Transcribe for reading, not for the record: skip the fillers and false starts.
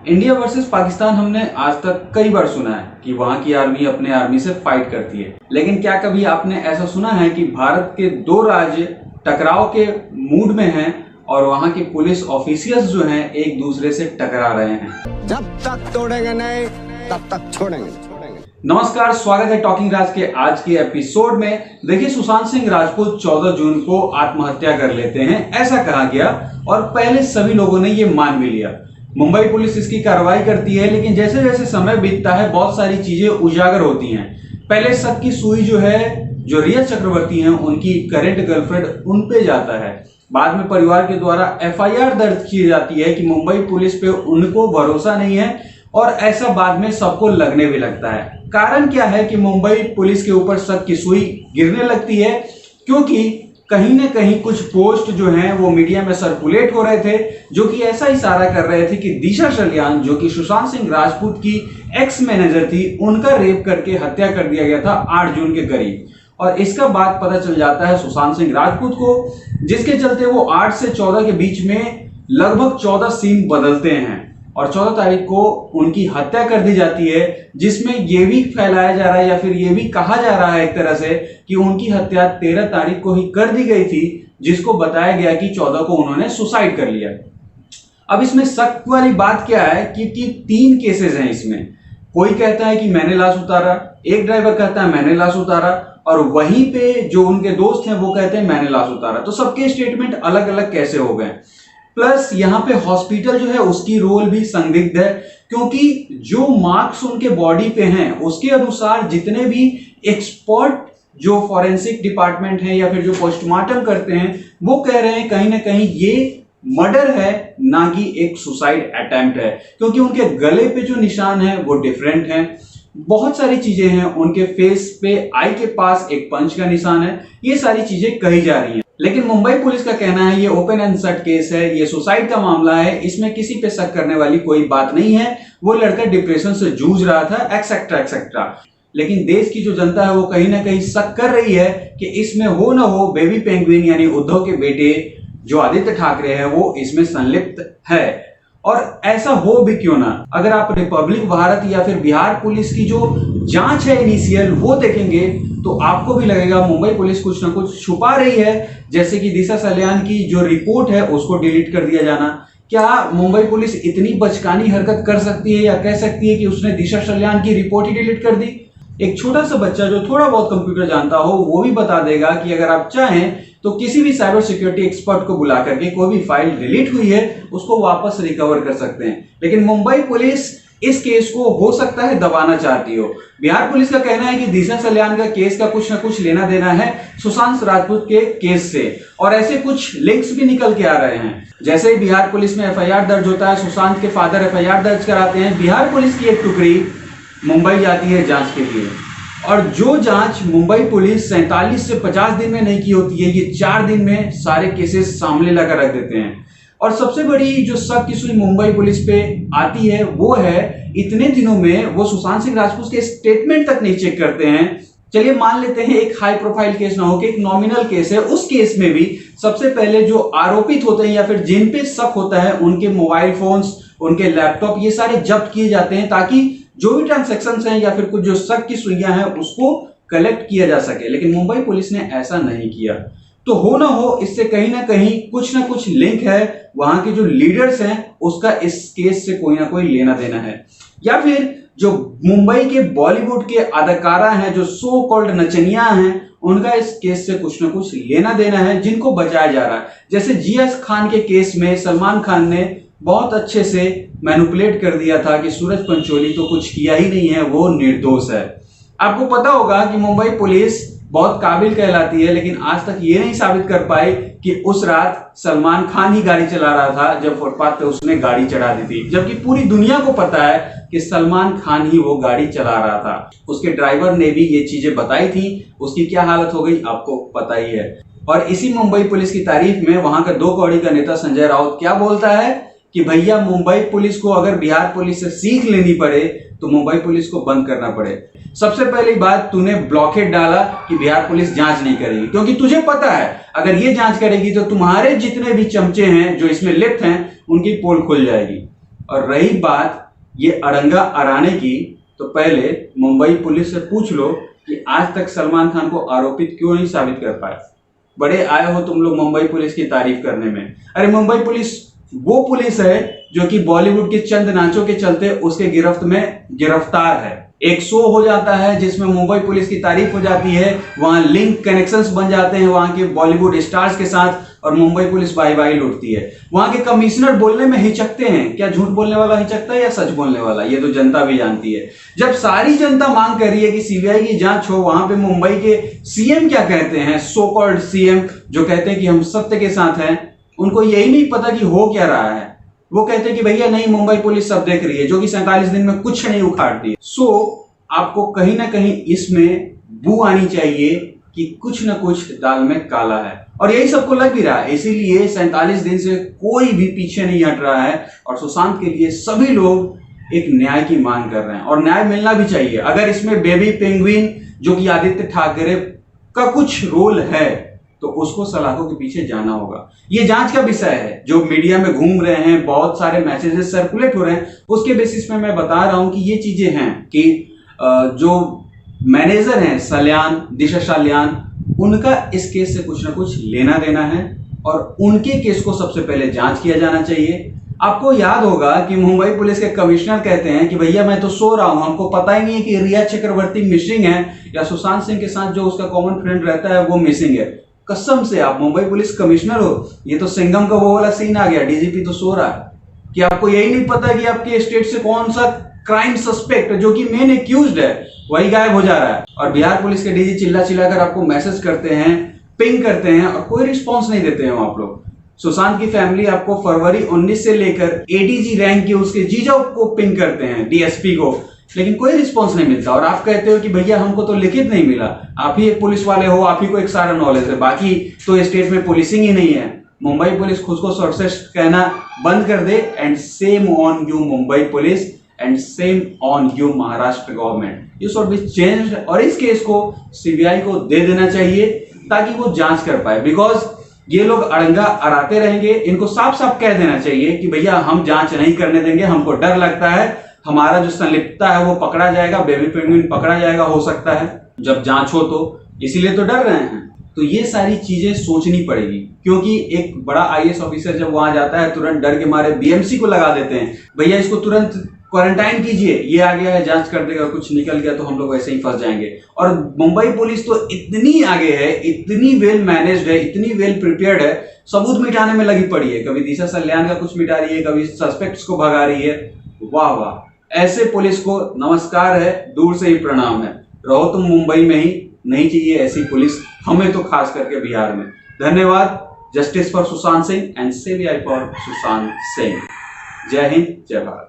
India versus Pakistan हमने आज तक कई बार सुना है कि वहां की आर्मी अपने आर्मी से फाइट करती है, लेकिन क्या कभी आपने ऐसा सुना है कि भारत के दो राज्य टकराव के मूड में हैं और वहां के पुलिस ऑफिसर्स जो हैं एक दूसरे से टकरा रहे हैं? जब तक तोड़ेंगे नहीं तब तक छोड़ेंगे। नमस्कार, स्वागत है टॉकिंग राज के आज के एपिसोड में। देखिए, सुशांत सिंह राजपूत 14 जून को आत्महत्या कर लेते हैं, ऐसा कहा गया और पहले सभी लोगों ने ये मान भी लिया। मुंबई पुलिस इसकी कार्रवाई करती है, लेकिन जैसे जैसे समय बीतता है बहुत सारी चीजें उजागर होती हैं। पहले शक की सुई जो रिया चक्रवर्ती हैं उनकी करेंट गर्लफ्रेंड उन पे जाता है। बाद में परिवार के द्वारा एफआईआर दर्ज की जाती है कि मुंबई पुलिस पे उनको भरोसा नहीं है और ऐसा बाद में सबको लगने भी लगता है। कारण क्या है कि मुंबई पुलिस के ऊपर शक की सुई गिरने लगती है, क्योंकि कहीं ना कहीं कुछ पोस्ट जो हैं वो मीडिया में सर्कुलेट हो रहे थे जो कि ऐसा इशारा कर रहे थे कि दिशा सल्यान, जो कि सुशांत सिंह राजपूत की एक्स मैनेजर थी, उनका रेप करके हत्या कर दिया गया था 8 जून के करीब। और इसका बाद पता चल जाता है सुशांत सिंह राजपूत को, जिसके चलते वो 8 से 14 के बीच में लगभग 14 सीन बदलते हैं और 14 तारीख को उनकी हत्या कर दी जाती है, जिसमें यह भी फैलाया जा रहा है या फिर यह भी कहा जा रहा है एक तरह से कि उनकी हत्या 13 तारीख को ही कर दी गई थी, जिसको बताया गया कि 14 को उन्होंने सुसाइड कर लिया। अब इसमें शक वाली बात क्या है कि 3 केसेस हैं इसमें। कोई कहता है कि मैंने लाश उतारा, एक ड्राइवर कहता है मैंने लाश उतारा, और वहीं पे जो उनके दोस्त हैं वो कहते हैं मैंने लाश उतारा। तो सबके स्टेटमेंट अलग अलग कैसे हो गए। प्लस यहाँ पे हॉस्पिटल जो है उसकी रोल भी संदिग्ध है, क्योंकि जो मार्क्स उनके बॉडी पे हैं उसके अनुसार जितने भी एक्सपर्ट जो फॉरेंसिक डिपार्टमेंट है या फिर जो पोस्टमार्टम करते हैं वो कह रहे हैं कहीं ना कहीं ये मर्डर है, ना कि एक सुसाइड अटेम्प्ट है, क्योंकि उनके गले पे जो निशान है वो डिफरेंट है। बहुत सारी चीजें हैं, उनके फेस पे आई के पास एक पंच का निशान है, ये सारी चीजें कही जा रही हैं। लेकिन मुंबई पुलिस का कहना है ये ओपन एंड शट केस है, ये सुसाइड का मामला है, इसमें किसी पे शक करने वाली कोई बात नहीं है, वो लड़का डिप्रेशन से जूझ रहा था, एक्सेट्रा एक्सेट्रा। लेकिन देश की जो जनता है वो कहीं ना कहीं शक कर रही है कि इसमें हो ना हो बेबी पेंगुइन यानी उद्धव के बेटे जो आदित्य ठाकरे हैं वो इसमें संलिप्त है। और ऐसा हो भी क्यों ना, अगर आप रिपब्लिक भारत या फिर बिहार पुलिस की जो जांच है इनिशियल वो देखेंगे तो आपको भी लगेगा मुंबई पुलिस कुछ ना कुछ छुपा रही है, जैसे कि दिशा सल्यान की जो रिपोर्ट है उसको डिलीट कर दिया जाना। क्या मुंबई पुलिस इतनी बचकानी हरकत कर सकती है या कह सकती है कि उसने दिशा सल्यान की रिपोर्ट ही डिलीट कर दी? एक छोटा सा बच्चा जो थोड़ा बहुत कंप्यूटर जानता हो वो भी बता देगा कि अगर आप चाहें तो किसी भी साइबर सिक्योरिटी एक्सपर्ट को बुला करके कोई भी फाइल डिलीट हुई है उसको वापस रिकवर कर सकते हैं। लेकिन मुंबई पुलिस इस केस को हो सकता है दबाना चाहती हो। बिहार पुलिस का कहना है कि दिशा सल्यान का केस का कुछ ना कुछ लेना देना है सुशांत राजपूत के केस से, और ऐसे कुछ लिंक्स भी निकल के आ रहे हैं। जैसे ही बिहार पुलिस में एफआईआर दर्ज होता है, सुशांत के फादर एफआईआर दर्ज कराते हैं, बिहार पुलिस की एक टुकड़ी मुंबई जाती है जांच के लिए, और जो जांच मुंबई पुलिस 47 से 50 दिन में नहीं की होती है, ये 4 दिन में सारे केसेस सामने लाकर रख देते हैं। और सबसे बड़ी जो शक की सुई मुंबई पुलिस पे आती है वो है इतने दिनों में वो सुशांत सिंह राजपूत के स्टेटमेंट तक नहीं चेक करते हैं। चलिए मान लेते हैं एक हाई प्रोफाइल केस ना हो कि एक नॉमिनल केस है, उस केस में भी सबसे पहले जो आरोपित होते हैं या फिर जिन पे शक होता है उनके मोबाइल फोन्स, उनके लैपटॉप, ये सारे जब्त किए जाते हैं ताकि जो भी ट्रांजैक्शंस हैं या फिर कुछ जो शक की सुइयां हैं उसको कलेक्ट किया जा सके। लेकिन मुंबई पुलिस ने ऐसा नहीं किया। तो हो ना हो इससे कहीं ना कुछ लिंक है, वहां के जो लीडर्स हैं उसका इस केस से कोई ना कोई लेना देना है, या फिर जो मुंबई के बॉलीवुड के अदाकारा हैं जो सो कॉल्ड नचनिया हैं उनका इस केस से कुछ ना कुछ लेना देना है, जिनको बचाया जा रहा है। जैसे जीएस खान के केस में सलमान खान ने बहुत अच्छे से मैनिपुलेट कर दिया था कि सूरज पंचोली तो कुछ किया ही नहीं है, वो निर्दोष है। आपको पता होगा कि मुंबई पुलिस बहुत काबिल कहलाती है, लेकिन आज तक ये नहीं साबित कर पाई कि उस रात सलमान खान ही गाड़ी चला रहा था जब फुटपाथ पे उसने गाड़ी चढ़ा दी थी, जबकि पूरी दुनिया को पता है कि सलमान खान ही वो गाड़ी चला रहा था। उसके ड्राइवर ने भी ये चीजें बताई थी, उसकी क्या हालत हो गई आपको पता ही है। और इसी मुंबई पुलिस की तारीफ में वहां का 2 कौड़ी का नेता संजय राउत क्या बोलता है कि भैया मुंबई पुलिस को अगर बिहार पुलिस से सीख लेनी पड़े तो मुंबई पुलिस को बंद करना पड़े। सबसे पहली बात, तूने ब्लॉकेट डाला कि बिहार पुलिस जांच नहीं करेगी, क्योंकि तुझे पता है अगर ये जांच करेगी तो तुम्हारे जितने भी चमचे हैं जो इसमें लिप्त हैं उनकी पोल खुल जाएगी। और रही बात ये अड़ंगा अड़ाने की, तो पहले मुंबई पुलिस से पूछ लो कि आज तक सलमान खान को आरोपित क्यों नहीं साबित कर पाए। बड़े आए हो तुम लोग मुंबई पुलिस की तारीफ करने में। अरे मुंबई पुलिस वो पुलिस है जो कि बॉलीवुड के चंद नाचों के चलते उसके गिरफ्त में गिरफ्तार है। एक शो हो जाता है जिसमें मुंबई पुलिस की तारीफ हो जाती है, वहां लिंक कनेक्शंस बन जाते हैं वहां के बॉलीवुड स्टार्स के साथ, और मुंबई पुलिस बाई बाई लुटती है। वहां के कमिश्नर बोलने में हिचकते हैं, क्या झूठ बोलने वाला हिचकता है या सच बोलने वाला, ये तो जनता भी जानती है। जब सारी जनता मांग कर रही है कि सीबीआई की जांच हो, वहां पे मुंबई के सीएम क्या कहते हैं, सो कॉल्ड सीएम जो कहते हैं कि हम सत्य के साथ हैं, उनको यही नहीं पता कि हो क्या रहा है। वो कहते हैं कि भैया नहीं, मुंबई पुलिस सब देख रही है, जो कि 47 दिन में कुछ नहीं उखाड़ती है। सो आपको कहीं ना कहीं इसमें बू आनी चाहिए कि कुछ ना कुछ दाल में काला है, और यही सबको लग भी रहा है। इसीलिए 47 दिन से कोई भी पीछे नहीं हट रहा है, और सुशांत के लिए सभी लोग एक न्याय की मांग कर रहे हैं, और न्याय मिलना भी चाहिए। अगर इसमें बेबी पेंगुइन जो कि आदित्य ठाकरे का कुछ रोल है, तो उसको सलाखों के पीछे जाना होगा। ये जांच का विषय है, जो मीडिया में घूम रहे हैं, बहुत सारे मैसेजेस सर्कुलेट हो रहे हैं, उसके बेसिस पे मैं बता रहा हूं कि ये चीजें हैं कि जो मैनेजर हैं सल्यान, दिशा सल्यान, उनका इस केस से कुछ ना कुछ लेना देना है, और उनके केस को सबसे पहले जांच किया जाना चाहिए। आपको याद होगा कि मुंबई पुलिस के कमिश्नर कहते हैं कि भैया मैं तो सो रहा हूं, हमको पता ही नहीं है कि रिया चक्रवर्ती मिसिंग है या सुशांत सिंह के साथ जो उसका कॉमन फ्रेंड रहता है वो मिसिंग है। कसम से, आप मुंबई पुलिस कमिश्नर हो, ये तो सिंघम का वो वाला सीन आ गया, डीजीपी तो सो रहा है। कि आपको यही नहीं पता कि आपके स्टेट से कौन सा क्राइम सस्पेक्ट जो कि मेन एक्यूज्ड है वही गायब हो जा रहा है, और बिहार पुलिस के डीजी चिल्ला चिल्लाकर आपको मैसेज करते हैं, पिंग करते हैं, और कोई रिस्पॉन्स नहीं देते हैं आप लोग। सुशांत की फैमिली आपको फरवरी 19 से लेकर एडीजी रैंक के उसके जीजा को पिंग करते हैं, डीएसपी को, लेकिन कोई रिस्पॉन्स नहीं मिलता। और आप कहते हो कि भैया हमको तो लिखित नहीं मिला, आप ही एक पुलिस वाले हो, आप ही को एक सारा नॉलेज है, बाकी तो स्टेट में पुलिसिंग ही नहीं है। मुंबई पुलिस खुद को सर्वश्रेष्ठ कहना बंद कर दे, and shame on you Mumbai police, and shame on you Maharashtra government. You should be changed, और इस केस को सीबीआई को दे देना चाहिए ताकि वो जांच कर पाए। बिकॉज ये लोग अड़ंगा अड़ाते रहेंगे, इनको साफ साफ कह देना चाहिए कि भैया हम जांच नहीं करने देंगे, हमको डर लगता है, हमारा जो संलिप्तता है वो पकड़ा जाएगा, बेबी पेंगुइन पकड़ा जाएगा, हो सकता है जब जांच हो, तो इसीलिए तो डर रहे हैं। तो ये सारी चीजें सोचनी पड़ेगी, क्योंकि एक बड़ा आईएएस ऑफिसर जब वहां जाता है तुरंत डर के मारे बीएमसी को लगा देते हैं, भैया इसको तुरंत क्वारंटाइन कीजिए, ये आ गया है जांच कर देगा, कुछ निकल गया तो हम लोग वैसे ही फंस जाएंगे। और मुंबई पुलिस तो इतनी आगे है, इतनी वेल मैनेज्ड है, इतनी वेल प्रिपेयर्ड है, सबूत मिटाने में लगी पड़ी है। कभी दिशा सल्यान का कुछ मिटा रही है, कभी सस्पेक्ट्स को भगा रही है। वाह वाह, ऐसे पुलिस को नमस्कार है, दूर से ही प्रणाम है। रहो तुम मुंबई में ही, नहीं चाहिए ऐसी पुलिस हमें, तो खास करके बिहार में। धन्यवाद। Justice for Sushant Singh and CBI for Sushant Singh. जय हिंद, जय भारत।